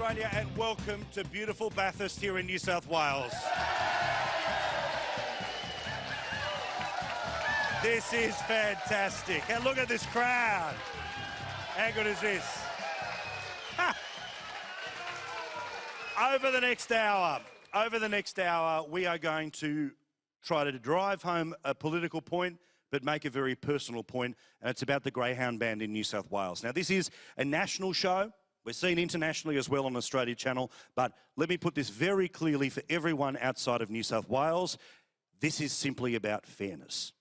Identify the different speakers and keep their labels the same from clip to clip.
Speaker 1: Australia, and welcome to beautiful Bathurst here in New South Wales. This is fantastic. And look at this crowd. How good is this? Ha! Over the next hour, we are going to try to drive home a political point, but make a very personal point, and it's about the Greyhound Band in New South Wales. Now, this is a national show. We're seen internationally as well on Australia Channel, but let me put this very clearly for everyone outside of New South Wales. This is simply about fairness.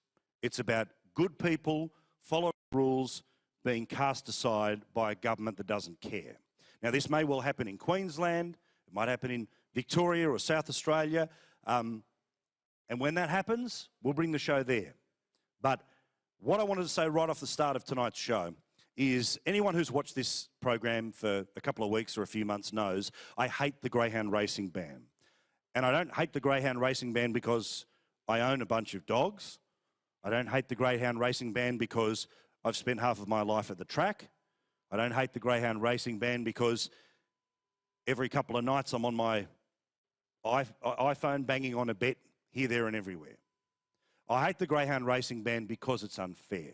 Speaker 1: It's about good people following rules being cast aside by a government that doesn't care. Now, this may well happen in Queensland, it might happen in Victoria or South Australia, and when that happens, we'll bring the show there. But what I wanted to say right off the start of tonight's show is anyone who's watched this program for a couple of weeks or a few months knows I hate the Greyhound Racing Band. And I don't hate the Greyhound Racing Band because I own a bunch of dogs. I don't hate the Greyhound Racing Band because I've spent half of my life at the track. I don't hate the Greyhound Racing Band because every couple of nights I'm on my iPhone banging on a bet here, there and everywhere. I hate the Greyhound Racing Band because it's unfair.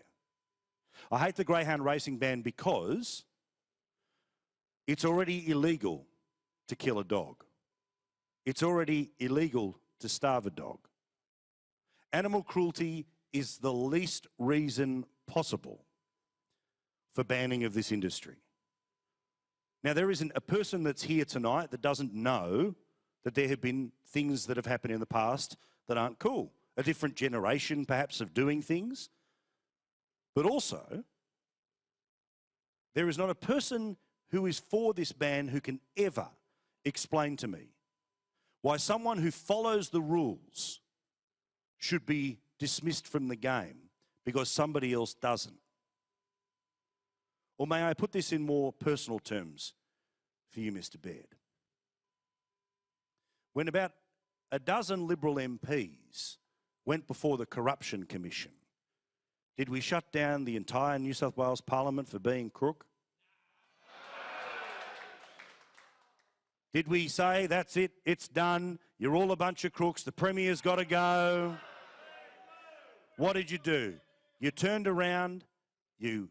Speaker 1: I hate the Greyhound Racing Band because it's already illegal to kill a dog. It's already illegal to starve a dog. Animal cruelty is the least reason possible for banning of this industry. Now, there isn't a person that's here tonight that doesn't know that there have been things that have happened in the past that aren't cool. A different generation, perhaps, of doing things. But also, there is not a person who is for this ban who can ever explain to me why someone who follows the rules should be dismissed from the game because somebody else doesn't. Or may I put this in more personal terms for you, Mr. Baird? When about a dozen Liberal MPs went before the Corruption Commission, did we shut down the entire New South Wales Parliament for being crook? Did we say, that's it, it's done, you're all a bunch of crooks, the Premier's got to go? What did you do? You turned around, you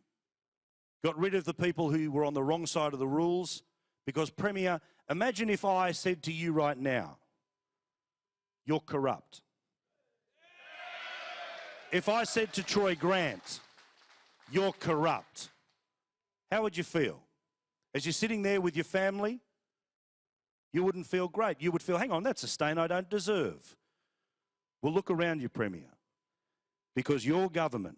Speaker 1: got rid of the people who were on the wrong side of the rules, because Premier, imagine if I said to you right now, you're corrupt. If I said to Troy Grant, you're corrupt, how would you feel? As you're sitting there with your family, you wouldn't feel great. You would feel, hang on, that's a stain I don't deserve. Well, look around you, Premier, because your government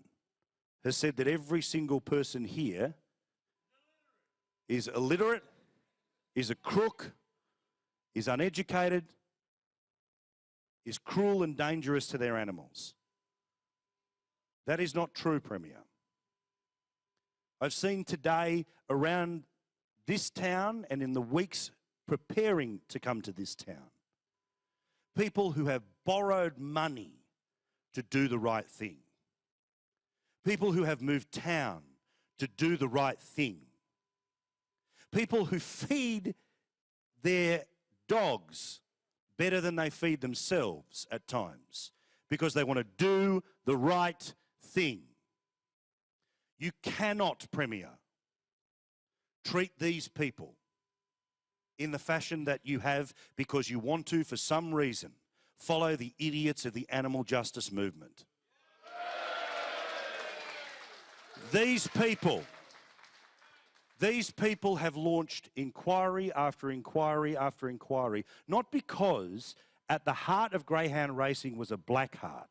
Speaker 1: has said that every single person here is illiterate, is a crook, is uneducated, is cruel and dangerous to their animals. That is not true, Premier. I've seen today around this town and in the weeks preparing to come to this town, people who have borrowed money to do the right thing. People who have moved town to do the right thing. People who feed their dogs better than they feed themselves at times because they want to do the right thing. You cannot, Premier, treat these people in the fashion that you have because you want to, for some reason, follow the idiots of the animal justice movement. These people have launched inquiry after inquiry after inquiry, not because at the heart of greyhound racing was a black heart,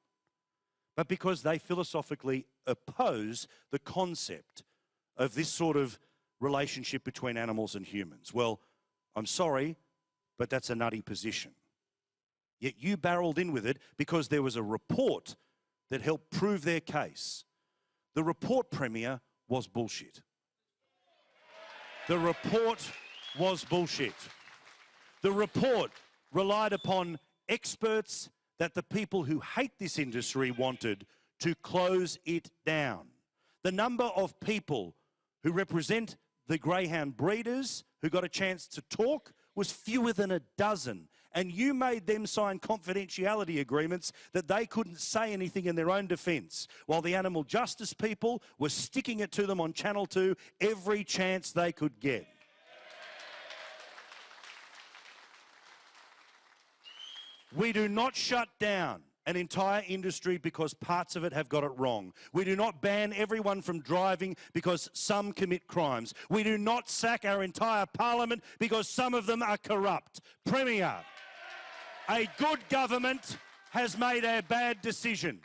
Speaker 1: but because they philosophically oppose the concept of this sort of relationship between animals and humans. Well, I'm sorry, but that's a nutty position. Yet you barreled in with it because there was a report that helped prove their case. The report, Premier, was bullshit. The report was bullshit. The report relied upon experts that the people who hate this industry wanted to close it down. The number of people who represent the greyhound breeders who got a chance to talk was fewer than a dozen. And you made them sign confidentiality agreements that they couldn't say anything in their own defence, while the animal justice people were sticking it to them on Channel 2 every chance they could get. We do not shut down an entire industry because parts of it have got it wrong. We do not ban everyone from driving because some commit crimes. We do not sack our entire parliament because some of them are corrupt. Premier, a good government has made a bad decision.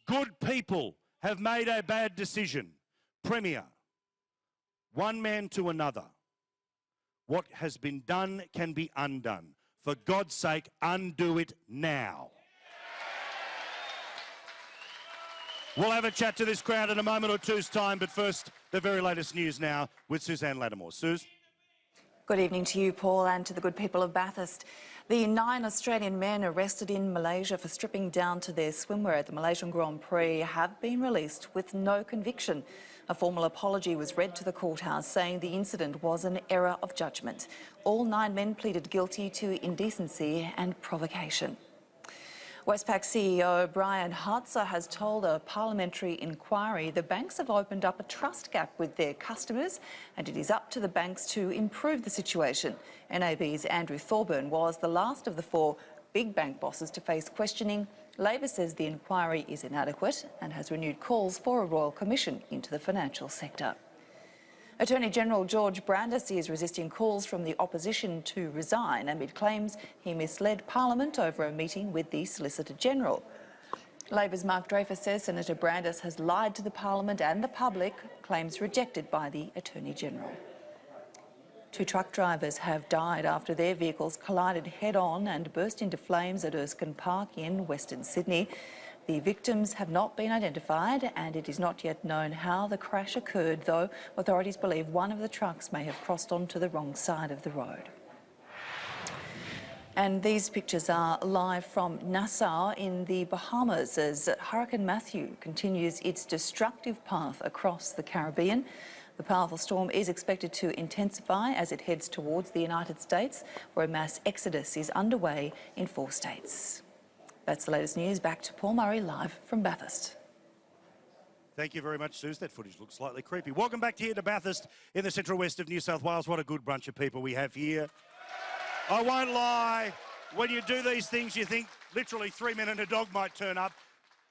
Speaker 1: Good people have made a bad decision. Premier, one man to another. What has been done can be undone. For God's sake, undo it now. We'll have a chat to this crowd in a moment or two's time, but first, the very latest news now with Suzanne Lattimore. Suze?
Speaker 2: Good evening to you, Paul, and to the good people of Bathurst. The 9 Australian men arrested in Malaysia for stripping down to their swimwear at the Malaysian Grand Prix have been released with no conviction. A formal apology was read to the courthouse saying the incident was an error of judgment. All 9 men pleaded guilty to indecency and provocation. Westpac CEO Brian Hartzer has told a parliamentary inquiry the banks have opened up a trust gap with their customers and it is up to the banks to improve the situation. NAB's Andrew Thorburn was the last of the 4 big bank bosses to face questioning. Labor says the inquiry is inadequate and has renewed calls for a royal commission into the financial sector. Attorney General George Brandis is resisting calls from the opposition to resign amid claims he misled Parliament over a meeting with the Solicitor General. Labor's Mark Dreyfus says Senator Brandis has lied to the Parliament and the public, claims rejected by the Attorney General. 2 truck drivers have died after their vehicles collided head-on and burst into flames at Erskine Park in Western Sydney. The victims have not been identified and it is not yet known how the crash occurred, though authorities believe one of the trucks may have crossed onto the wrong side of the road. And these pictures are live from Nassau in the Bahamas as Hurricane Matthew continues its destructive path across the Caribbean. The powerful storm is expected to intensify as it heads towards the United States, where a mass exodus is underway in 4 states. That's the latest news. Back to Paul Murray live from Bathurst.
Speaker 1: Thank you very much, Suze. That footage looks slightly creepy. Welcome back here to Bathurst in the central west of New South Wales. What a good bunch of people we have here. I won't lie, when you do these things, you think literally 3 men and a dog might turn up.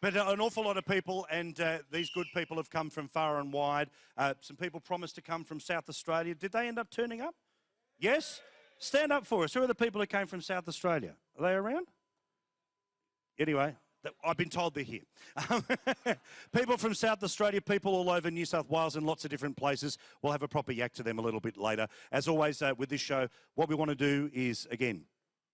Speaker 1: But an awful lot of people, and these good people have come from far and wide. Some people promised to come from South Australia. Did they end up turning up? Yes? Stand up for us. Who are the people who came from South Australia? Are they around? Anyway, I've been told they're here. People from South Australia, people all over New South Wales and lots of different places. We'll have a proper yak to them a little bit later. As always, with this show, what we want to do is, again,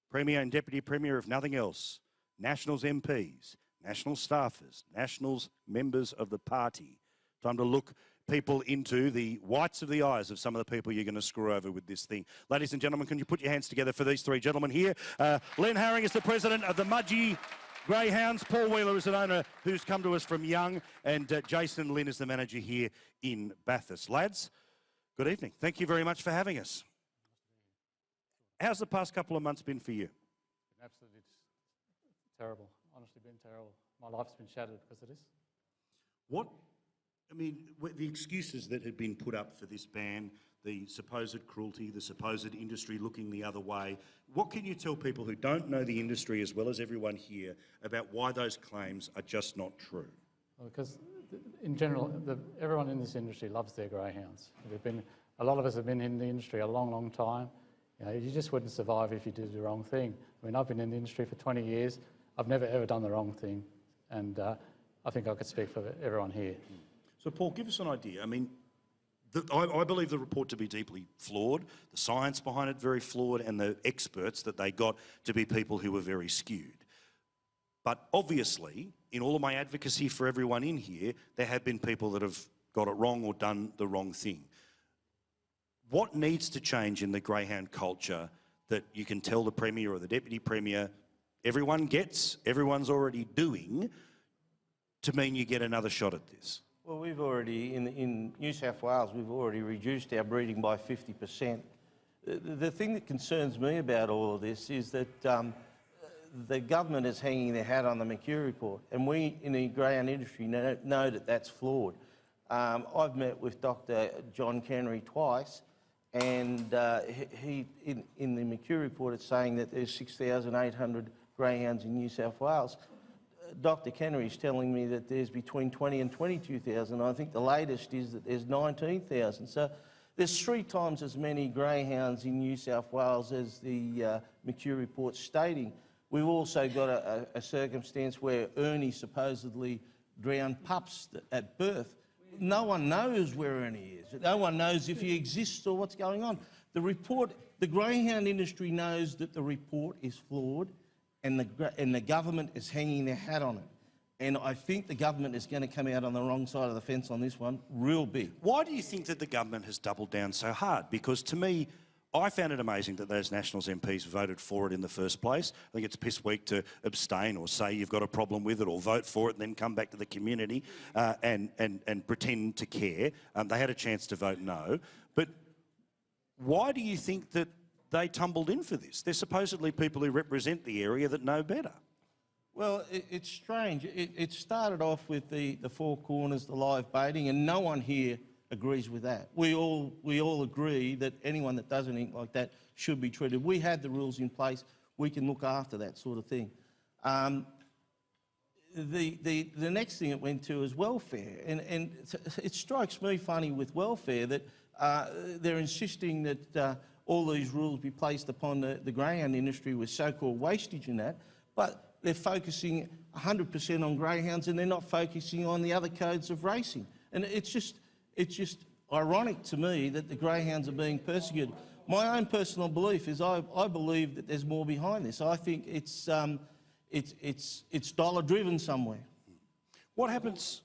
Speaker 1: Premier and Deputy Premier, if nothing else, Nationals MPs, National staffers, Nationals members of the party. Time to look people into the whites of the eyes of some of the people you're going to screw over with this thing. Ladies and gentlemen, can you put your hands together for these 3 gentlemen here? Len Haring is the president of the Mudgee Greyhounds. Paul Wheeler is an owner who's come to us from Young, and Jason Lynn is the manager here in Bathurst. Lads, good evening. Thank you very much for having us. How's the past couple of months been for you?
Speaker 3: Absolutely terrible. Honestly, been terrible. My life's been shattered because of this.
Speaker 1: The excuses that had been put up for this ban, the supposed cruelty, the supposed industry looking the other way. What can you tell people who don't know the industry as well as everyone here about why those claims are just not true?
Speaker 3: Well, because in general, everyone in this industry loves their greyhounds. A lot of us have been in the industry a long, long time. You just wouldn't survive if you did the wrong thing. I've been in the industry for 20 years. I've never ever done the wrong thing, and I think I could speak for everyone here.
Speaker 1: So Paul, give us an idea. I believe the report to be deeply flawed, the science behind it very flawed, and the experts that they got to be people who were very skewed. But obviously, in all of my advocacy for everyone in here, there have been people that have got it wrong or done the wrong thing. What needs to change in the greyhound culture that you can tell the Premier or the Deputy Premier, everyone gets, everyone's already doing, to mean you get another shot at this?
Speaker 4: Well, we've already, in New South Wales, we've already reduced our breeding by 50%. The thing that concerns me about all of this is that the government is hanging their hat on the Mercury report, and we in the greyhound industry know that that's flawed. I've met with Dr. John Kennery twice, and in the Mercury report it's saying that there's 6,800 greyhounds in New South Wales. Dr. Kennery is telling me that there's between 20 and 22,000. I think the latest is that there's 19,000. So there's 3 times as many greyhounds in New South Wales as the Mercury report's stating. We've also got a circumstance where Ernie supposedly drowned pups at birth. No one knows where Ernie is. No one knows if he exists or what's going on. The report, the greyhound industry knows that the report is flawed, and the government is hanging their hat on it. And I think the government is going to come out on the wrong side of the fence on this one, real big.
Speaker 1: Why do you think that the government has doubled down so hard? Because to me, I found it amazing that those Nationals MPs voted for it in the first place. I think it's piss weak to abstain or say you've got a problem with it or vote for it and then come back to the community and pretend to care. They had a chance to vote no. But why do you think that they tumbled in for this? They're supposedly people who represent the area that know better.
Speaker 4: Well, it's strange. It started off with the 4 corners, the live baiting, and no one here agrees with that. We all agree that anyone that does anything like that should be treated. We had the rules in place. We can look after that sort of thing. The next thing it went to is welfare, and it strikes me funny with welfare that they're insisting that all these rules be placed upon the greyhound industry with so-called wastage and that, but they're focusing 100% on greyhounds and they're not focusing on the other codes of racing. And it's just ironic to me that the greyhounds are being persecuted. My own personal belief is I believe that there's more behind this. I think it's dollar-driven somewhere.
Speaker 1: What happens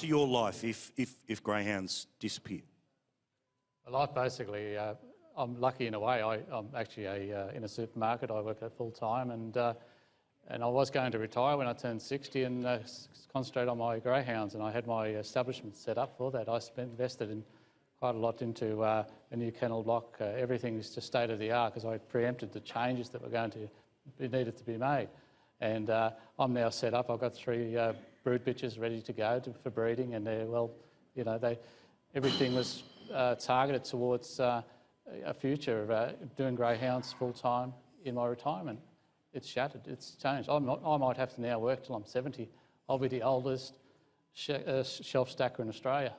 Speaker 1: to your life if greyhounds disappear?
Speaker 3: Well, life basically, I'm lucky in a way. I'm actually in a supermarket. I work at full time, and I was going to retire when I turned 60 and concentrate on my greyhounds, and I had my establishment set up for that. I invested in quite a lot into a new kennel block. Everything is just state of the art because I preempted the changes that were going to be needed to be made. And I'm now set up. I've got 3 brood bitches ready to go for breeding, and they're, well, you know, everything was targeted towards a future of doing greyhounds full time in my retirement. It's shattered. It's changed. I might have to now work till I'm 70. I'll be the oldest shelf stacker in Australia.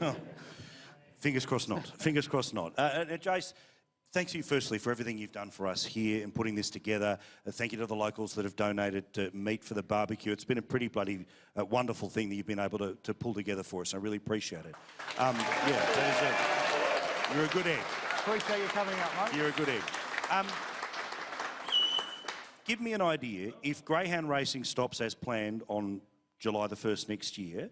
Speaker 1: Oh, fingers crossed not. Fingers crossed not. Jace, thanks you firstly for everything you've done for us here in putting this together. Thank you to the locals that have donated meat for the barbecue. It's been a pretty bloody wonderful thing that you've been able to pull together for us. I really appreciate it. Yeah, you're a good egg.
Speaker 5: Appreciate you coming out, mate.
Speaker 1: You're a good egg. Give me an idea, if greyhound racing stops as planned on July the 1st next year,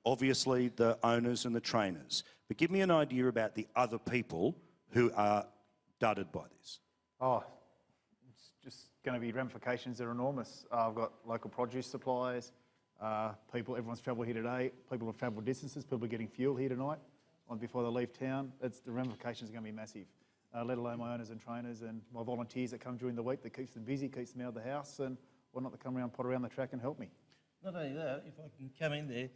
Speaker 1: obviously the owners and the trainers, but give me an idea about the other people who are dudded by this.
Speaker 5: Oh, it's just going to be ramifications that are enormous. I've got local produce suppliers, everyone's travelled here today, people have travelled distances, people are getting fuel here tonight before they leave town. The ramifications are going to be massive. Let alone my owners and trainers and my volunteers that come during the week that keeps them busy, keeps them out of the house, and whatnot to come around, pot around the track and help me.
Speaker 4: Not only that, if I can come in there,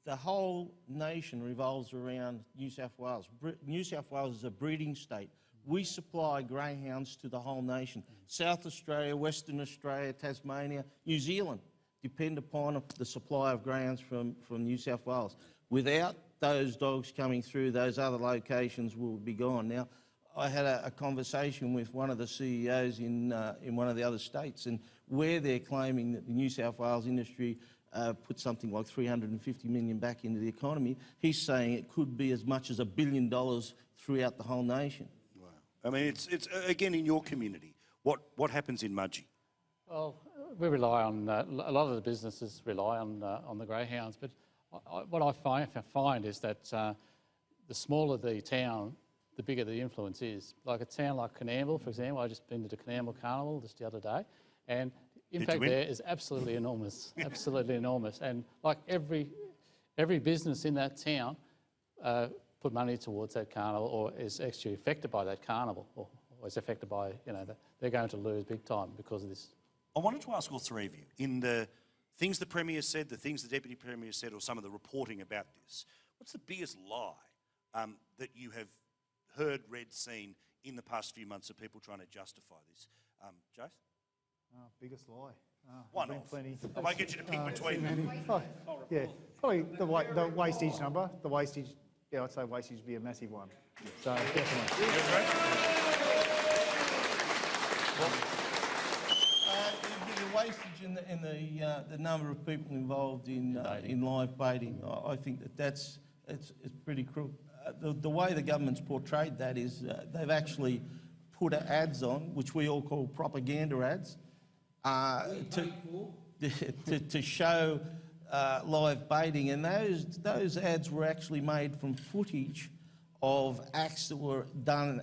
Speaker 4: the whole nation revolves around New South Wales. New South Wales is a breeding state. We supply greyhounds to the whole nation. South Australia, Western Australia, Tasmania, New Zealand depend upon the supply of greyhounds from New South Wales. Without those dogs coming through, those other locations will be gone. Now, I had a conversation with one of the CEOs in one of the other states, and where they're claiming that the New South Wales industry put something like $350 million back into the economy, he's saying it could be as much as $1 billion throughout the whole nation.
Speaker 1: Wow. I mean, it's again, in your community, what happens in Mudgee?
Speaker 3: Well, we rely on, a lot of the businesses rely on the greyhounds, but what I find is that the smaller the town, the bigger the influence is. Like a town like Coonamble, for example, I just been to the Coonamble Carnival just the other day, and impact there is absolutely enormous, absolutely enormous. And like every every business in that town put money towards that carnival, or is actually affected by that carnival, or is affected by, you know, they're going to lose big time because of this.
Speaker 1: I wanted to ask all three of you, in the things the Premier said, the things the Deputy Premier said, or some of the reporting about this, what's the biggest lie that you have heard, read, seen in the past few months of people trying to justify this? Jace?
Speaker 5: Biggest lie.
Speaker 1: One
Speaker 5: been
Speaker 1: off.
Speaker 5: plenty.
Speaker 1: I might get you to pick between them.
Speaker 5: Yeah, probably the wastage number. The wastage, yeah, I'd say wastage would be a massive one. So definitely.
Speaker 4: The wastage and the number of people involved in live baiting, I think it's pretty cruel. The way the government's portrayed that is they've actually put ads on, which we all call propaganda ads, to show live baiting, and those ads were actually made from footage of acts that were done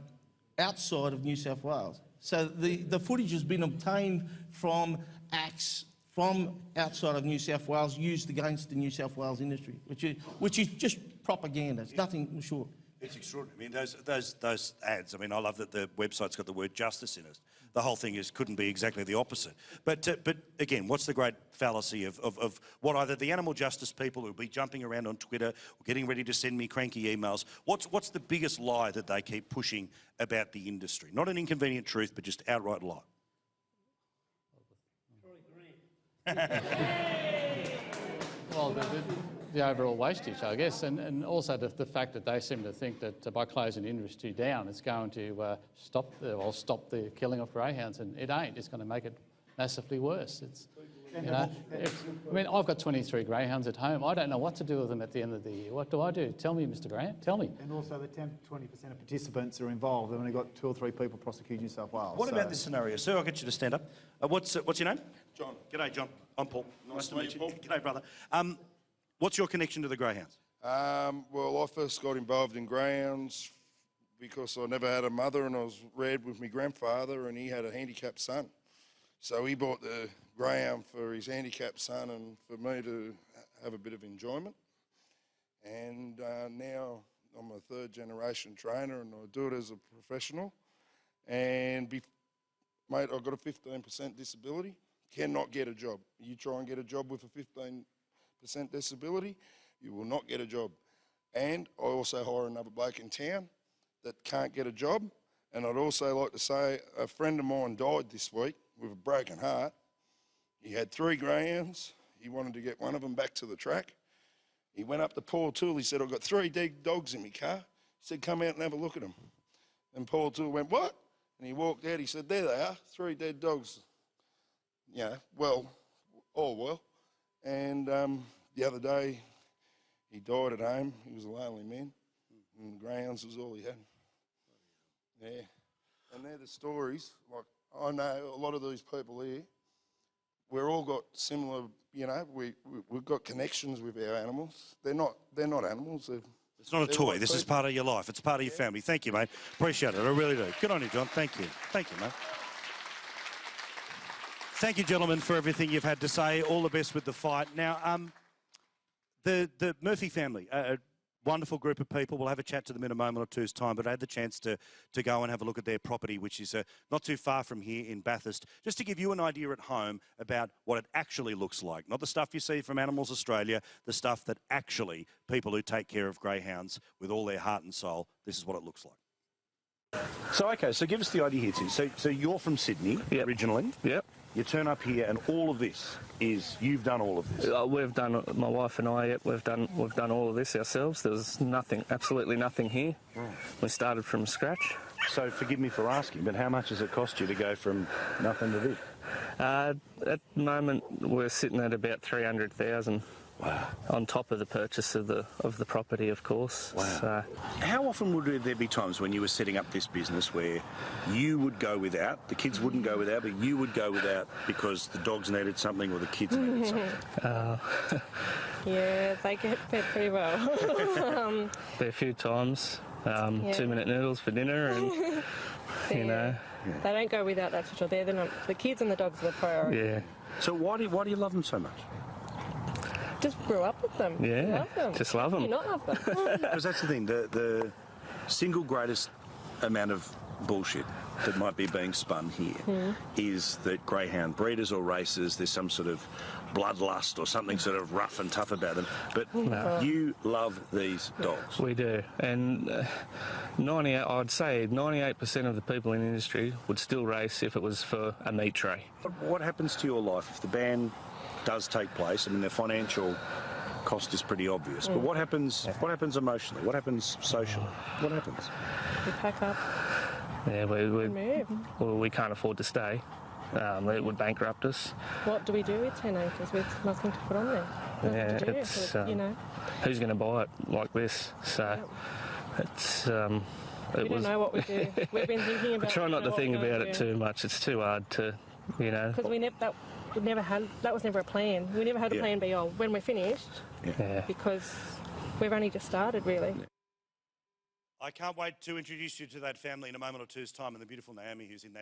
Speaker 4: outside of New South Wales. So the footage has been obtained from acts from outside of New South Wales used against the New South Wales industry, which is just propaganda. It's nothing short.
Speaker 1: It's extraordinary. I mean, those ads, I mean, I love that the website's got the word justice in it. The whole thing couldn't be exactly the opposite. But again, what's the great fallacy of what either the animal justice people who'll be jumping around on Twitter or getting ready to send me cranky emails, what's the biggest lie that they keep pushing about the industry? Not an inconvenient truth, but just outright lie.
Speaker 3: Well, the overall wastage, I guess, and also the fact that they seem to think that by closing the industry down, it's going to stop the killing of greyhounds, and it ain't. It's going to make it massively worse. It's, you know, I mean, I've got 23 greyhounds at home. I don't know what to do with them at the end of the year. What do I do? Tell me, Mr. Grant. Tell me.
Speaker 5: And also, the 10-20% of participants are involved. They've only got 2 or 3 people prosecuting New South Wales.
Speaker 1: What about this scenario? Sir, I'll get you to stand up. What's your name?
Speaker 6: John.
Speaker 1: G'day, John. I'm Paul.
Speaker 6: Nice to meet you, Paul.
Speaker 1: G'day, brother. What's your connection to the greyhounds?
Speaker 6: Well, I first got involved in greyhounds because I never had a mother, and I was reared with my grandfather, and he had a handicapped son. So he bought the greyhound for his handicapped son and for me to have a bit of enjoyment. And now I'm a 3rd generation trainer, and I do it as a professional. And mate, I've got a 15% disability, cannot get a job. You try and get a job with a 15% disability, you will not get a job. And I also hire another bloke in town that can't get a job. And I'd also like to say a friend of mine died this week with a broken heart. He had 3 greyhounds. He wanted to get one of them back to the track. He went up to Paul Toole. He said, I've got 3 dead dogs in my car. He said, come out and have a look at them. And Paul Toole went, what? And he walked out. He said, there they are, 3 dead dogs. You know, well, all well. And the other day, he died at home. He was a lonely man, and greyhounds was all he had. Yeah, and they're the stories. Like, I know a lot of these people here, we're all got similar, you know, we've got connections with our animals. They're not animals.
Speaker 1: It's not a toy. This is part of your life. It's part of your family. Thank you, mate. Appreciate it. I really do. Good on you, John. Thank you. Thank you, mate. Thank you, gentlemen, for everything you've had to say. All the best with the fight. Now, the Murphy family, a wonderful group of people. We'll have a chat to them in a moment or two's time, but I had the chance to go and have a look at their property, which is not too far from here in Bathurst, just to give you an idea at home about what it actually looks like. Not the stuff you see from Animals Australia, the stuff that actually people who take care of greyhounds with all their heart and soul, this is what it looks like. So, okay, so give us the idea here. So you're from Sydney originally?
Speaker 7: Yep.
Speaker 1: You turn up here and all of this is, you've done all of this?
Speaker 7: We've done, my wife and I, we've done all of this ourselves. There's nothing, absolutely nothing here. We started from scratch.
Speaker 1: So forgive me for asking, but how much does it cost you to go from nothing to this?
Speaker 7: At the moment, we're sitting at about 300,000.
Speaker 1: Wow.
Speaker 7: On top of the purchase of the property, of course.
Speaker 1: Wow.
Speaker 7: So,
Speaker 1: how often would there be times when you were setting up this business where you would go without, the kids wouldn't go without, but you would go without because the dogs needed something or the kids needed something?
Speaker 8: Yeah, they get fed pretty well.
Speaker 7: a few times, 2-minute noodles for dinner, and you know.
Speaker 8: Yeah. They don't go without, that's for sure. They're the kids and the dogs are the priority.
Speaker 7: Yeah.
Speaker 1: So why do you love them so much?
Speaker 8: just grew up with them.
Speaker 7: Yeah,
Speaker 8: Love them.
Speaker 7: just love them.
Speaker 8: You not love them.
Speaker 1: Because that's the thing, the single greatest amount of bullshit that might be being spun here is that greyhound breeders or racers, there's some sort of bloodlust or something sort of rough and tough about them. But you love these dogs.
Speaker 7: We do, and I'd say 98% of the people in the industry would still race if it was for a meat tray.
Speaker 1: What happens to your life if the ban does take place? I mean, the financial cost is pretty obvious, but what happens emotionally? What happens socially? What happens?
Speaker 8: We pack up.
Speaker 7: Yeah,
Speaker 8: Move.
Speaker 7: we can't afford to stay. It would bankrupt us.
Speaker 8: What do we do with 10 acres with nothing to put on there?
Speaker 7: Yeah,
Speaker 8: Nothing to do.
Speaker 7: it's
Speaker 8: So, you know,
Speaker 7: who's going to buy it like this? So it's
Speaker 8: we don't know what we do. We've been thinking about.
Speaker 7: I try not to
Speaker 8: what
Speaker 7: think
Speaker 8: we're
Speaker 7: about
Speaker 8: gonna
Speaker 7: it
Speaker 8: do.
Speaker 7: too much. It's too hard to, you know.
Speaker 8: Because that was never a plan. We never had a plan B when we're finished,
Speaker 7: Yeah.
Speaker 8: because we've only just started, really.
Speaker 1: I can't wait to introduce you to that family in a moment or two's time, and the beautiful Naomi, who's in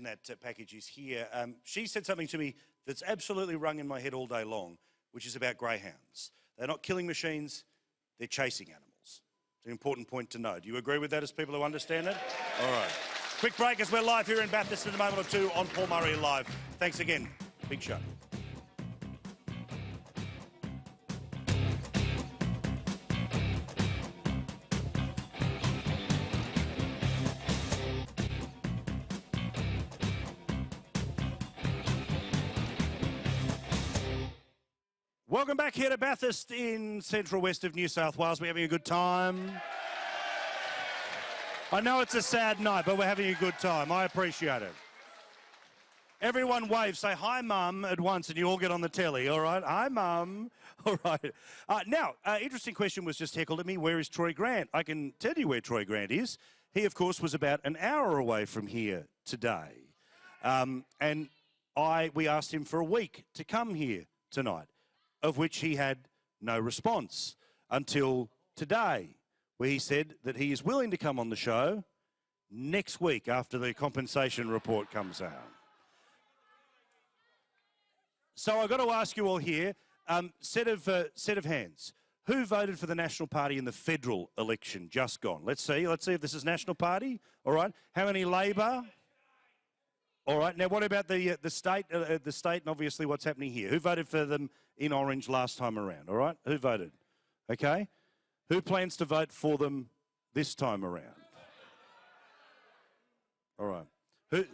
Speaker 1: that package, is here. She said something to me that's absolutely rung in my head all day long, which is about greyhounds. They're not killing machines; they're chasing animals. It's an important point to know. Do you agree with that, as people who understand it? All right. Quick break as we're live here in Bathurst in a moment or two on Paul Murray Live. Thanks again. Big show. Welcome back here to Bathurst in central west of New South Wales. We're having a good time. I know it's a sad night, but we're having a good time. I appreciate it. Everyone wave, say hi, Mum, at once, and you all get on the telly, all right? Hi, Mum. All right. Now, interesting question was just heckled at me. Where is Troy Grant? I can tell you where Troy Grant is. He, of course, was about an hour away from here today. And we asked him for a week to come here tonight, of which he had no response until today, where he said that he is willing to come on the show next week after the compensation report comes out. So I've got to ask you all here, set of hands. Who voted for the National Party in the federal election just gone? Let's see if this is National Party. All right. How many Labor? All right. Now, what about the state and obviously what's happening here? Who voted for them in orange last time around? All right. Who voted? Okay. Who plans to vote for them this time around? All right. Who?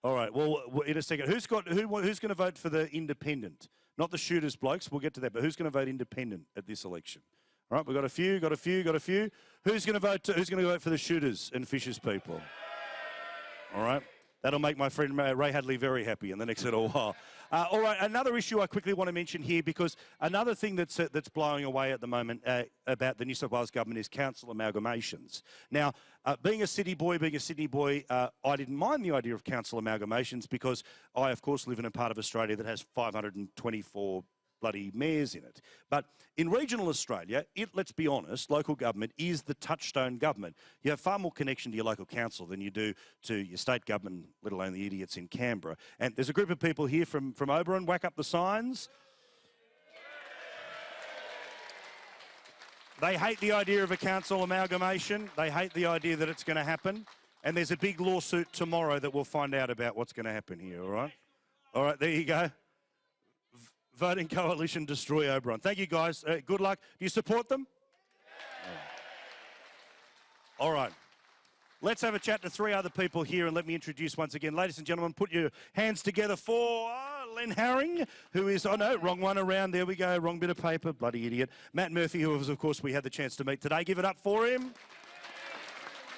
Speaker 1: All right. Well, in a second, who's going to vote for the independent? Not the shooters blokes. We'll get to that. But who's going to vote independent at this election? All right. We've got a few. Who's going to vote? Who's going to vote for the shooters and fishers people? All right. That'll make my friend Ray Hadley very happy in the next little while. All right, another issue I quickly want to mention here, because another thing that's blowing away at the moment about the New South Wales government is council amalgamations. Now, being a Sydney boy, I didn't mind the idea of council amalgamations because I, of course, live in a part of Australia that has 524 bloody mayors in it. But in regional Australia, let's be honest, local government is the touchstone government. You have far more connection to your local council than you do to your state government, let alone the idiots in Canberra. And there's a group of people here from Oberon. Whack up the signs. They hate the idea of a council amalgamation. They hate the idea that it's going to happen. And there's a big lawsuit tomorrow that we'll find out about what's going to happen here, all right? All right, there you go. Voting Coalition Destroy Oberon. Thank you, guys. Good luck. Do you support them? All right. Let's have a chat to three other people here, and let me introduce once again. Ladies and gentlemen, put your hands together for Len Haring, who is, oh no, wrong one around. There we go, wrong bit of paper, bloody idiot. Matt Murphy, who of course we had the chance to meet today. Give it up for him.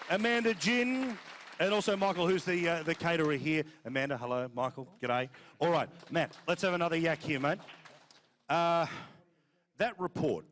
Speaker 1: Amanda Ginn. And also Michael, who's the caterer here. Amanda, hello. Michael, g'day. All right, Matt, let's have another yak here, mate. That report,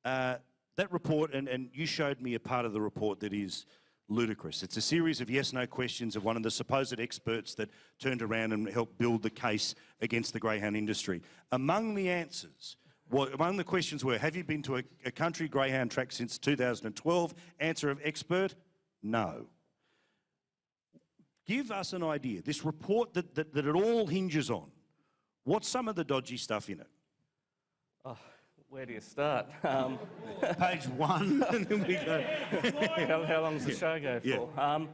Speaker 1: and you showed me a part of the report that is ludicrous. It's a series of yes-no questions of one of the supposed experts that turned around and helped build the case against the greyhound industry. Among the answers, among the questions were, have you been to a country greyhound track since 2012? Answer of expert, no. Give us an idea. This report that it all hinges on, what's some of the dodgy stuff in it?
Speaker 7: Oh, where do you start?
Speaker 1: Page 1, and then we go.
Speaker 7: How long does the show go for?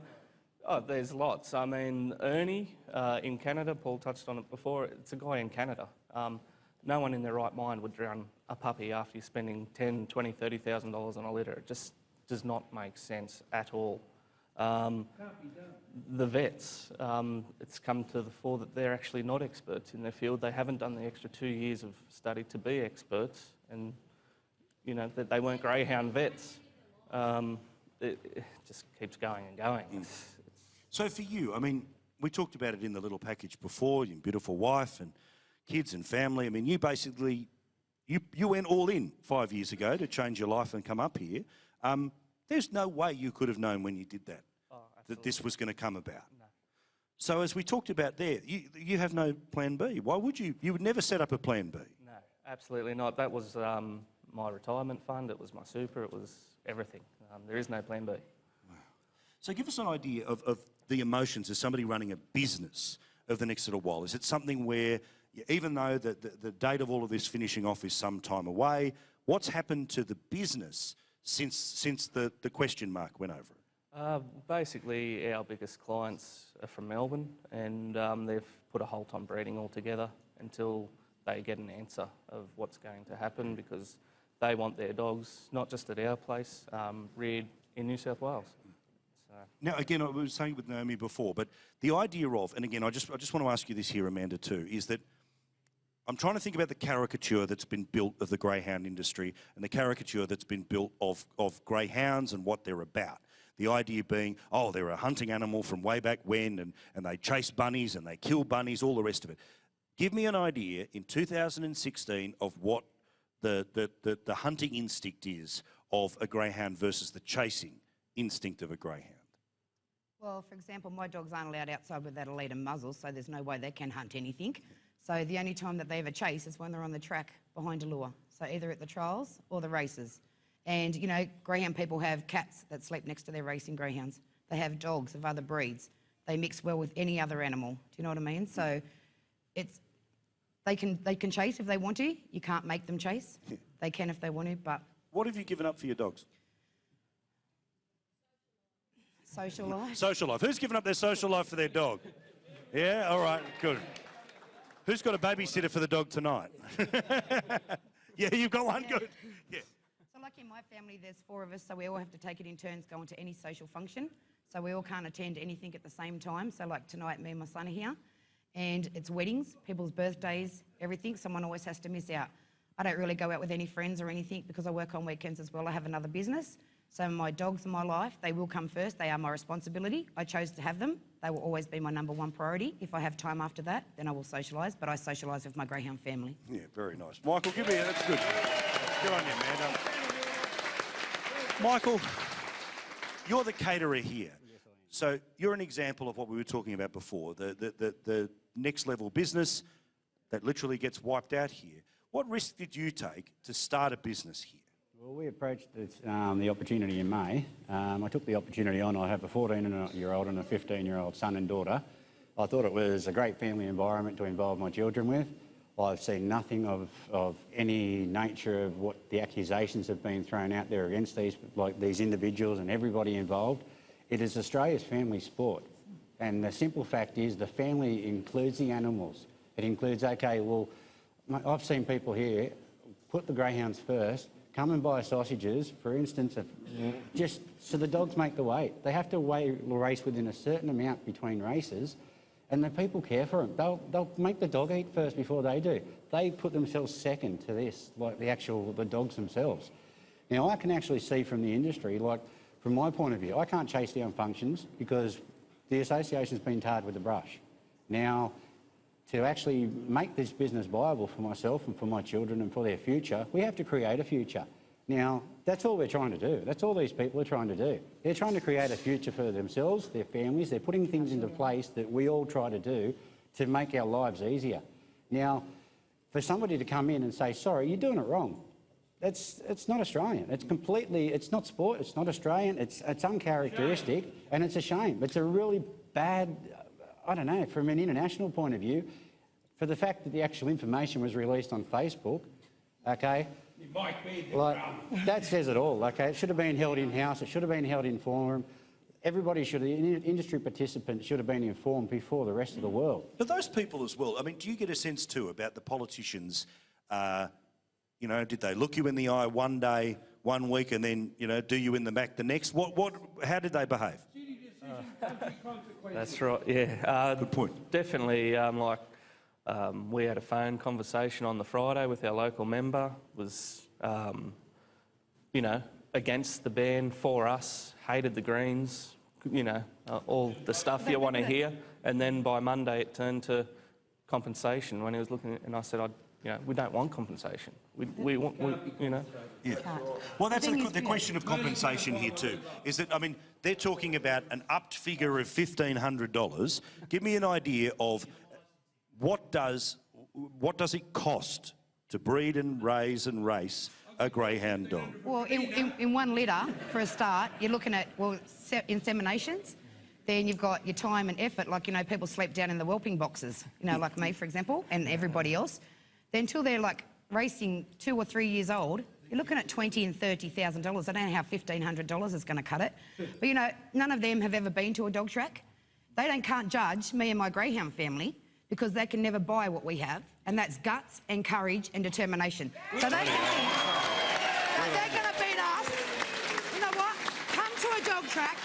Speaker 7: Oh, there's lots. I mean, Ernie in Canada, Paul touched on it before, it's a guy in Canada. No one in their right mind would drown a puppy after you're spending $10,000, $20,000, $30,000 on a litter. It just does not make sense at all. The vets, it's come to the fore that they're actually not experts in their field. They haven't done the extra 2 years of study to be experts, and you know that they weren't greyhound vets. It just keeps going and going.
Speaker 1: So for you, I mean, we talked about it in the little package before, your beautiful wife and kids and family. I mean, you basically, you went all in 5 years ago to change your life and come up here. There's no way you could have known when you did that, that this was going to come about.
Speaker 7: No.
Speaker 1: So as we talked about there, you have no plan B. Why would you? You would never set up a plan B.
Speaker 7: No, absolutely not. That was my retirement fund, it was my super, it was everything. There is no plan B.
Speaker 1: Wow. So give us an idea of the emotions as somebody running a business of the next little while. Is it something where, even though the date of all of this finishing off is some time away, what's happened to the business since the question mark went over it?
Speaker 7: Basically, our biggest clients are from Melbourne, and they've put a halt on breeding altogether until they get an answer of what's going to happen, because they want their dogs, not just at our place, reared in New South Wales. So.
Speaker 1: Now, again, I was saying with Naomi before, but the idea of, and again, I just want to ask you this here, Amanda, too, is that I'm trying to think about the caricature that's been built of the greyhound industry and the caricature that's been built of greyhounds and what they're about. The idea being, oh, they're a hunting animal from way back when, and they chase bunnies and they kill bunnies, all the rest of it. Give me an idea in 2016 of what the hunting instinct is of a greyhound versus the chasing instinct of a greyhound.
Speaker 9: Well, for example, my dogs aren't allowed outside without a lead and muzzle, so there's no way they can hunt anything. So the only time that they ever chase is when they're on the track behind a lure. So either at the trials or the races. And, you know, greyhound people have cats that sleep next to their racing greyhounds. They have dogs of other breeds. They mix well with any other animal. Do you know what I mean? So it's, they can chase if they want to. You can't make them chase. They can if they want to, but...
Speaker 1: What have you given up for your dogs?
Speaker 9: Social life.
Speaker 1: Social life. Who's given up their social life for their dog? Yeah, all right, good. Who's got a babysitter for the dog tonight? Yeah, you've got one, good. Yeah.
Speaker 9: So like in my family, there's 4 of us, so we all have to take it in turns going to any social function. So we all can't attend anything at the same time. So like tonight, me and my son are here. And it's weddings, people's birthdays, everything. Someone always has to miss out. I don't really go out with any friends or anything because I work on weekends as well. I have another business. So my dogs in my life, they will come first. They are my responsibility. I chose to have them. They will always be my #1 priority. If I have time after that, then I will socialise, but I socialise with my greyhound family.
Speaker 1: Yeah, very nice. Michael, give me a, that's good. Good on you, man. Michael, you're the caterer here. So you're an example of what we were talking about before, the next level business that literally gets wiped out here. What risk did you take to start a business here?
Speaker 10: Well, we approached the opportunity in May. I took the opportunity on. I have a 14-year-old and a 15-year-old son and daughter. I thought it was a great family environment to involve my children with. I've seen nothing of any nature of what the accusations have been thrown out there against these individuals and everybody involved. It is Australia's family sport. And the simple fact is the family includes the animals. It includes, okay, well, I've seen people here put the greyhounds first, come and buy sausages, for instance, just so the dogs make the weight. They have to race within a certain amount between races, and the people care for them. They'll make the dog eat first before they do. They put themselves second to this, like the dogs themselves. Now, I can actually see from the industry, like from my point of view, I can't chase down functions because the association's been tarred with a brush. Now, to actually make this business viable for myself and for my children and for their future, we have to create a future. Now, that's all we're trying to do. That's all these people are trying to do. They're trying to create a future for themselves, their families. They're putting things into place that we all try to do to make our lives easier. Now, for somebody to come in and say, sorry, you're doing it wrong, it's not Australian. It's not sport, it's not Australian, it's uncharacteristic, and it's a shame. It's a really bad, I don't know, from an international point of view, for the fact that the actual information was released on Facebook, okay? That says it all, okay? It should have been held in-house, it should have been held in forum. Everybody should, industry participants should have been informed before the rest of the world.
Speaker 1: But those people as well, I mean, do you get a sense too about the politicians, you know, did they look you in the eye one day, 1 week, and then, you know, do you in the back the next? How did they behave?
Speaker 7: That's right, yeah.
Speaker 1: Good point.
Speaker 7: Definitely, we had a phone conversation on the Friday with our local member, was, you know, against the ban, for us, hated the Greens, you know, all the stuff you want to hear. And then by Monday it turned to compensation when he was looking, and I said, you know, we don't want compensation. We want, you know.
Speaker 1: Yeah. Well, that's the question of compensation here too, is that, I mean, they're talking about an upped figure of $1,500. Give me an idea of what does it cost to breed and raise and race a greyhound dog?
Speaker 9: Well, in 1 litre, for a start, you're looking at, well, inseminations. Then you've got your time and effort, like, you know, people sleep down in the whelping boxes, you know, like me, for example, and everybody else. Then until they're, like, racing 2 or 3 years old, you're looking at $20,000 and $30,000. I don't know how $1,500 is going to cut it. But, you know, none of them have ever been to a dog track. They can't judge me and my greyhound family because they can never buy what we have, and that's guts and courage and determination. So they think they're going to beat us. You know what? Come to a dog track,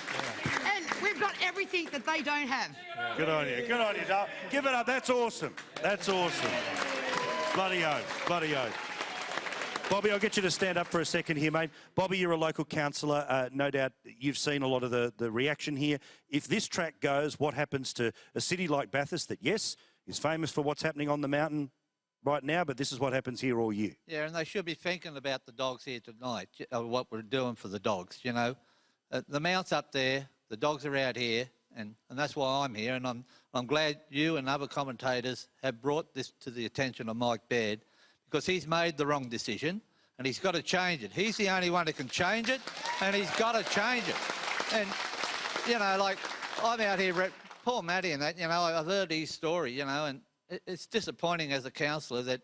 Speaker 9: and we've got everything that they don't have.
Speaker 1: Good on you, Dale. Give it up, that's awesome. That's awesome. Bloody oath, bloody oath. Bobby, I'll get you to stand up for a second here, mate. Bobby, you're a local councillor. No doubt you've seen a lot of the reaction here. If this track goes, what happens to a city like Bathurst that, yes, is famous for what's happening on the mountain right now, but this is what happens here all year?
Speaker 11: Yeah, and they should be thinking about the dogs here tonight, what we're doing for the dogs, you know. The mount's up there, the dogs are out here, and that's why I'm here, and I'm glad you and other commentators have brought this to the attention of Mike Baird, because he's made the wrong decision and he's got to change it. He's the only one who can change it, and he's got to change it. And, you know, like, I'm out here, poor Matty and that, you know, I've heard his story, you know, and it's disappointing as a councillor that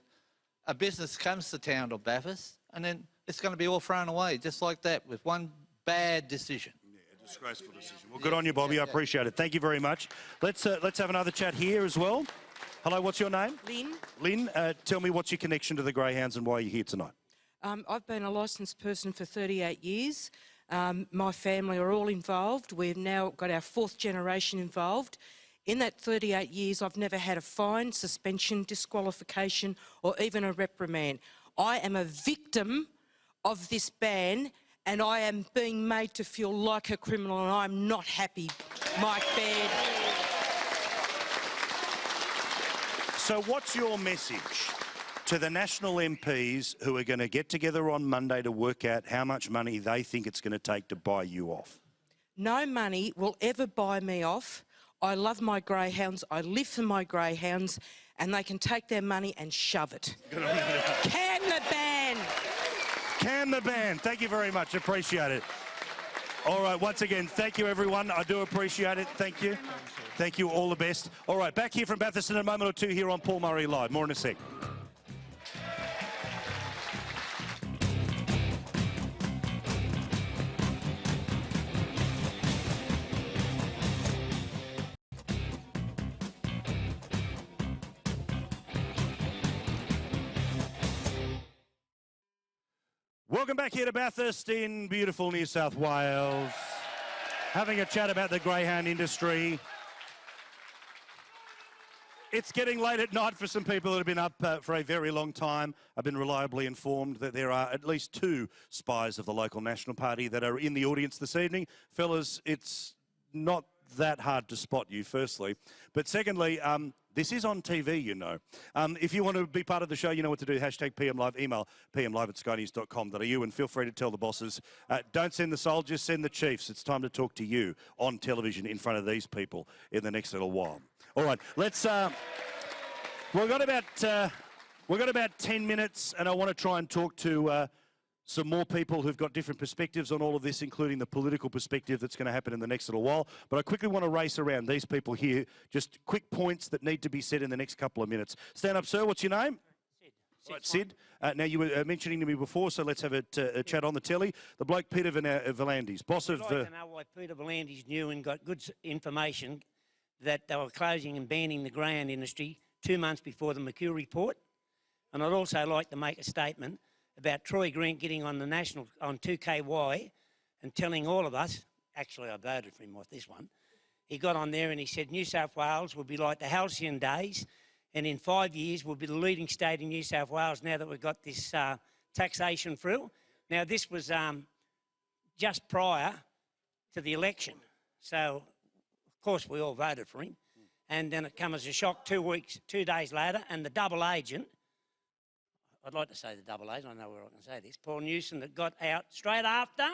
Speaker 11: a business comes to town of Bathurst and then it's going to be all thrown away just like that with one bad decision.
Speaker 1: Yeah, a disgraceful decision. Well, good on you, Bobby. I appreciate it. Thank you very much. Let's have another chat here as well. Hello, what's your name?
Speaker 12: Lynn.
Speaker 1: Lynn, tell me what's your connection to the greyhounds and why you're here tonight?
Speaker 12: I've been a licensed person for 38 years. My family are all involved. We've now got our 4th generation involved. In that 38 years, I've never had a fine, suspension, disqualification, or even a reprimand. I am a victim of this ban, and I am being made to feel like a criminal, and I'm not happy, Mike Baird.
Speaker 1: So what's your message to the national MPs who are going to get together on Monday to work out how much money they think it's going to take to buy you off?
Speaker 12: No money will ever buy me off. I love my greyhounds, I live for my greyhounds, and they can take their money and shove it. Can the ban!
Speaker 1: Can the ban. Thank you very much. Appreciate it. All right, once again, thank you, everyone. I do appreciate it. Thank you. Thank you. All the best. All right, back here from Bathurst in a moment or two here on Paul Murray Live. More in a sec. Welcome back here to Bathurst in beautiful New South Wales. Having a chat about the greyhound industry. It's getting late at night for some people that have been up for a very long time. I've been reliably informed that there are at least 2 spies of the local National Party that are in the audience this evening. Fellas, it's not that hard to spot you, firstly. But secondly, this is on TV, you know. If you want to be part of the show, you know what to do. Hashtag PM Live, email pmlive@skynews.com.au, and feel free to tell the bosses, don't send the soldiers, send the chiefs. It's time to talk to you on television in front of these people in the next little while. All right, let's... we've got about 10 minutes, and I want to try and talk to some more people who've got different perspectives on all of this, including the political perspective that's going to happen in the next little while. But I quickly want to race around these people here, just quick points that need to be said in the next couple of minutes. Stand up, sir. What's your name? Right, Sid, now you were mentioning to me before, so let's have a chat on the telly. The bloke Peter Volandis, boss of...
Speaker 13: I'd like to know why Peter Volandis knew and got good information that they were closing and banning the greyhound industry 2 months before the McHugh report. And I'd also like to make a statement about Troy Grant getting on the national, on 2KY and telling all of us, actually I voted for him off this one, he got on there and he said New South Wales will be like the halcyon days, and in 5 years we'll be the leading state in New South Wales now that we've got this taxation through. Now this was just prior to the election. So, of course, we all voted for him. And then it came as a shock 2 days later, and the double agent, I'd like to say the double agent, I know where I can say this, Paul Newsom, that got out straight after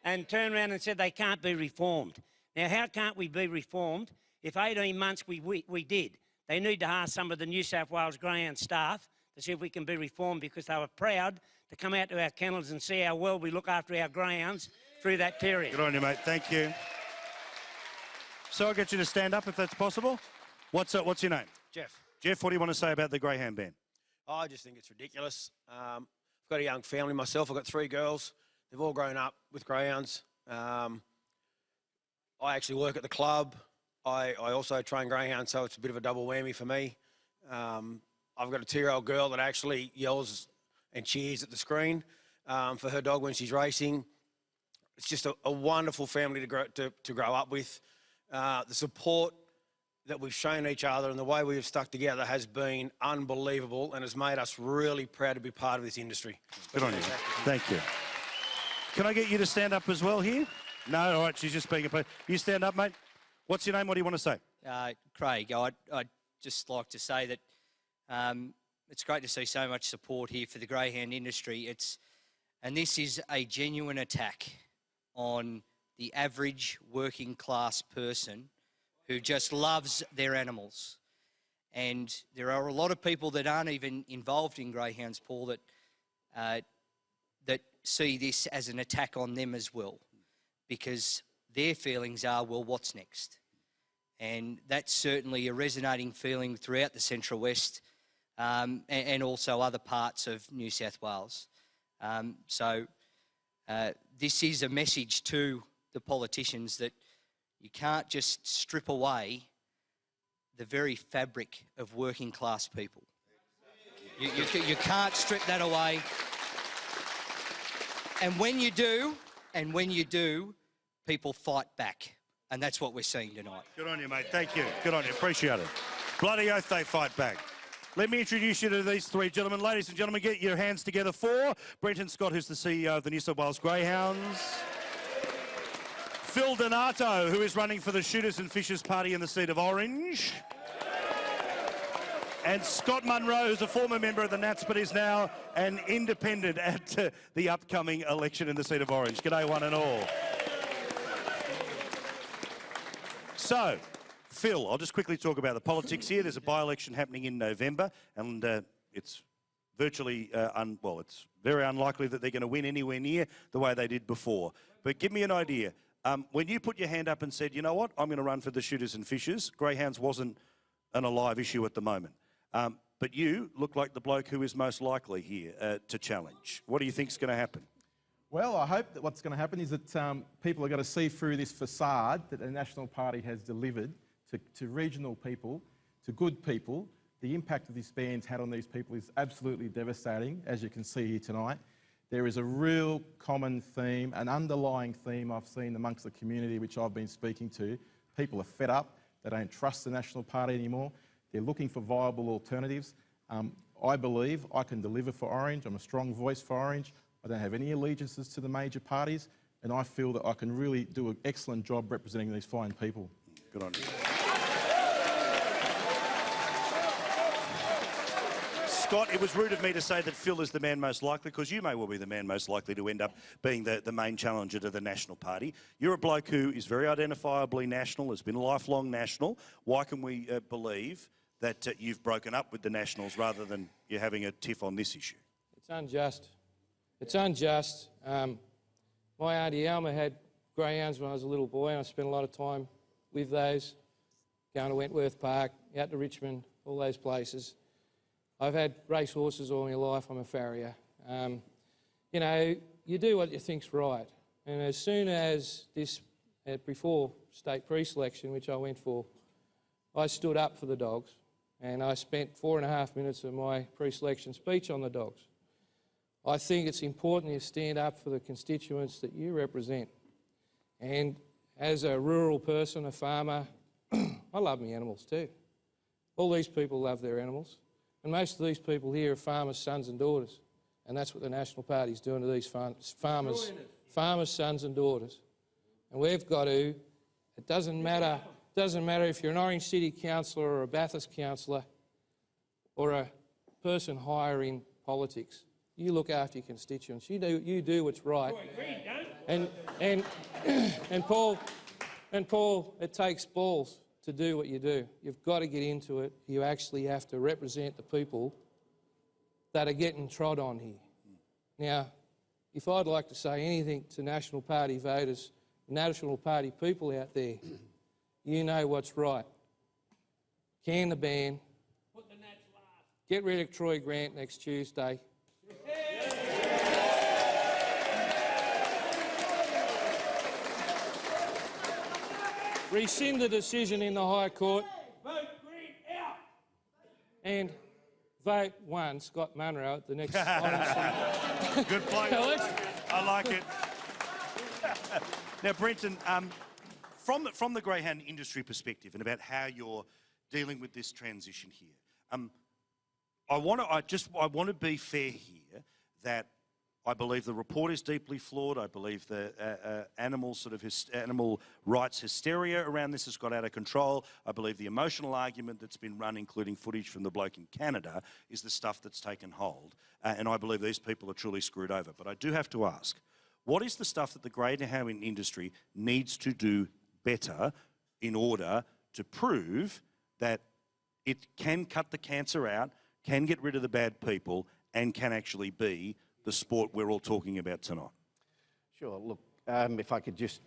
Speaker 13: and turned around and said they can't be reformed. Now, how can't we be reformed if 18 months we did? They need to ask some of the New South Wales greyhound staff to see if we can be reformed, because they were proud to come out to our kennels and see how well we look after our greyhounds through that period.
Speaker 1: Good on you, mate. Thank you. So I'll get you to stand up if that's possible. What's your name?
Speaker 14: Jeff.
Speaker 1: Jeff, what do you want to say about the greyhound ban?
Speaker 14: I just think it's ridiculous. I've got a young family myself. I've got 3 girls. They've all grown up with greyhounds. I actually work at the club. I also train greyhounds, so it's a bit of a double whammy for me. I've got a 2-year-old girl that actually yells and cheers at the screen for her dog when she's racing. It's just a wonderful family to grow up with. The support that we've shown each other and the way we have stuck together has been unbelievable and has made us really proud to be part of this industry.
Speaker 1: Good on you. Thank you. Can I get you to stand up as well here? No, all right, she's just being a player. You stand up, mate. What's your name? What do you want to say?
Speaker 15: Craig, I'd just like to say that it's great to see so much support here for the greyhound industry. And this is a genuine attack on the average working class person who just loves their animals. And there are a lot of people that aren't even involved in greyhounds, Paul, that see this as an attack on them as well, because their feelings are, well, what's next? And that's certainly a resonating feeling throughout the Central West and also other parts of New South Wales. This is a message to the politicians that you can't just strip away the very fabric of working class people. You can't strip that away. And when you do, people fight back. And that's what we're seeing tonight.
Speaker 1: Good on you, mate. Thank you. Good on you. Appreciate it. Bloody oath they fight back. Let me introduce you to these 3 gentlemen. Ladies and gentlemen, get your hands together for Brenton Scott, who's the CEO of the New South Wales Greyhounds. Phil Donato, who is running for the Shooters and Fishers Party in the seat of Orange. And Scott Munro, who's a former member of the Nats but is now an independent at the upcoming election in the seat of Orange. G'day, one and all. So, Phil, I'll just quickly talk about the politics here. There's a by-election happening in November, and it's virtually, it's very unlikely that they're going to win anywhere near the way they did before. But give me an idea. When you put your hand up and said, you know what, I'm going to run for the Shooters and Fishers, greyhounds wasn't an alive issue at the moment. But you look like the bloke who is most likely here to challenge. What do you think is going to happen?
Speaker 16: Well, I hope that what's going to happen is that people are going to see through this facade that the National Party has delivered to regional people, to good people. The impact of this ban's had on these people is absolutely devastating, as you can see here tonight. There is a real common theme, an underlying theme I've seen amongst the community which I've been speaking to. People are fed up. They don't trust the National Party anymore. They're looking for viable alternatives. I believe I can deliver for Orange. I'm a strong voice for Orange. I don't have any allegiances to the major parties, and I feel that I can really do an excellent job representing these fine people.
Speaker 1: Good on you. Scott, it was rude of me to say that Phil is the man most likely, because you may well be the man most likely to end up being the main challenger to the National Party. You're a bloke who is very identifiably national, has been a lifelong national. Why can we believe that you've broken up with the Nationals rather than you're having a tiff on this issue?
Speaker 17: It's unjust. It's unjust. My Auntie Alma had greyhounds when I was a little boy, and I spent a lot of time with those, going to Wentworth Park, out to Richmond, all those places. I've had race horses all my life. I'm a farrier. You know, you do what you think's right. And as soon as this, before state pre-selection, which I went for, I stood up for the dogs, and I spent 4.5 minutes of my pre-selection speech on the dogs. I think it's important you stand up for the constituents that you represent. And as a rural person, a farmer, I love my animals too. All these people love their animals. And most of these people here are farmers' sons and daughters. And that's what the National Party's doing to these farmers' sons and daughters. And we've got to, it doesn't matter if you're an Orange City councillor or a Bathurst councillor or a person higher in politics. You look after your constituents. You do what's right. And Paul, it takes balls to do what you do. You've got to get into it. You actually have to represent the people that are getting trod on here. Now, if I'd like to say anything to National Party voters, National Party people out there, you know what's right. Can the ban. Get rid of Troy Grant next Tuesday. Rescind the decision in the High Court. Vote Green out. And vote one, Scott Munro at the next
Speaker 1: Good point. I like it. Now, Brenton, from the greyhound industry perspective and about how you're dealing with this transition here, I want to be fair here that I believe the report is deeply flawed. I believe the animal rights hysteria around this has got out of control. I believe the emotional argument that's been run, including footage from the bloke in Canada, is the stuff that's taken hold. And I believe these people are truly screwed over. But I do have to ask, what is the stuff that the greyhound industry needs to do better in order to prove that it can cut the cancer out, can get rid of the bad people, and can actually be the sport we're all talking about tonight?
Speaker 18: Sure. Look, if I could just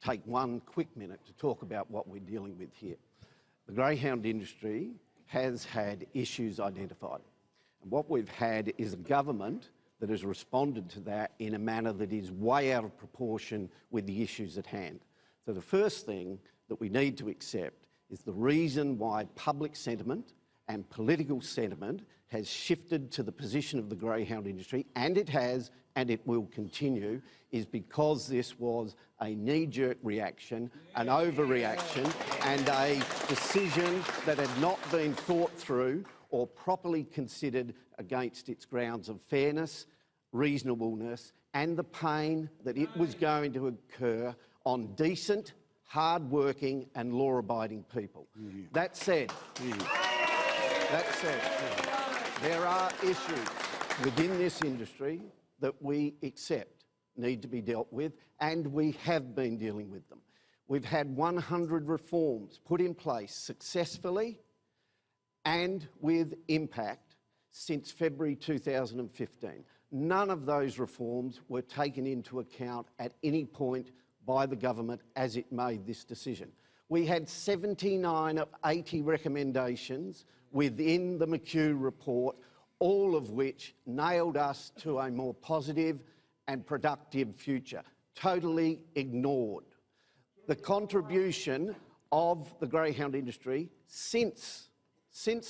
Speaker 18: take one quick minute to talk about what we're dealing with here. The greyhound industry has had issues identified. And what we've had is a government that has responded to that in a manner that is way out of proportion with the issues at hand. So the first thing that we need to accept is the reason why public sentiment and political sentiment has shifted to the position of the greyhound industry, and it has, and it will continue, is because this was a knee-jerk reaction, an overreaction, and a decision that had not been thought through or properly considered against its grounds of fairness, reasonableness, and the pain that it was going to occur on decent, hard-working and law-abiding people. That said, there are issues within this industry that we accept need to be dealt with, and we have been dealing with them. We've had 100 reforms put in place successfully and with impact since February 2015. None of those reforms were taken into account at any point by the government as it made this decision. We had 79 of 80 recommendations within the McHugh report, all of which nailed us to a more positive and productive future, totally ignored. The contribution of the greyhound industry since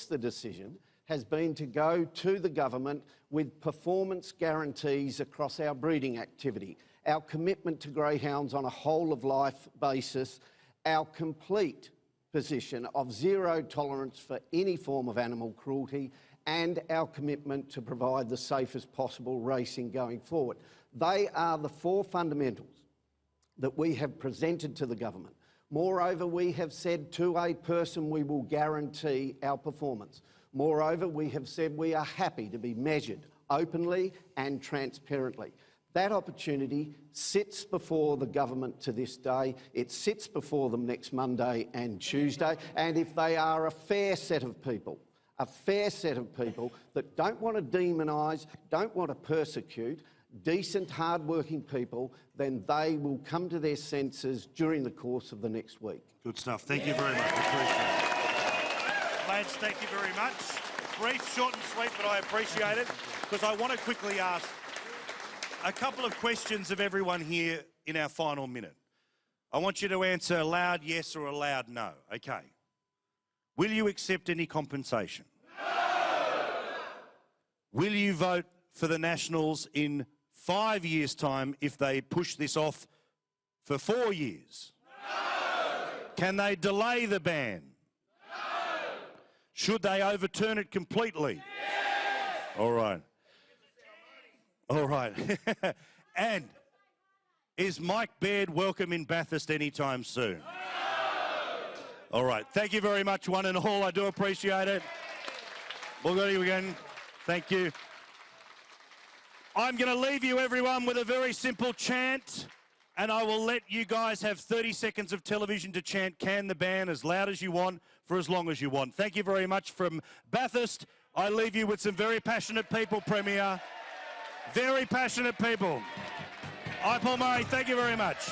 Speaker 18: the decision has been to go to the government with performance guarantees across our breeding activity, our commitment to greyhounds on a whole-of-life basis, our complete position of zero tolerance for any form of animal cruelty, and our commitment to provide the safest possible racing going forward. They are the four fundamentals that we have presented to the government. Moreover, we have said to a person we will guarantee our performance. Moreover, we have said we are happy to be measured openly and transparently. That opportunity sits before the government to this day. It sits before them next Monday and Tuesday. And if they are a fair set of people that don't want to demonise, don't want to persecute, decent, hard-working people, then they will come to their senses during the course of the next week.
Speaker 1: Good stuff. Thank you very much. Appreciate it. Lads, thank you very much. brief, short and sweet, but I appreciate it, because I want to quickly ask a couple of questions of everyone here in our final minute. I want you to answer a loud yes or a loud no, okay? Will you accept any compensation? No! Will you vote for the Nationals in 5 years' time if they push this off for 4 years? No! Can they delay the ban? No! Should they overturn it completely? Yes! All right. All right. And is Mike Baird welcome in Bathurst anytime soon? No! All right. Thank you very much, one and all. I do appreciate it. We'll go to you again. Thank you. I'm going to leave you, everyone, with a very simple chant, and I will let you guys have 30 seconds of television to chant "Can the Ban" as loud as you want for as long as you want. Thank you very much from Bathurst. I leave you with some very passionate people, Premier. Very passionate people. I'm Paul Murray. Thank you very much.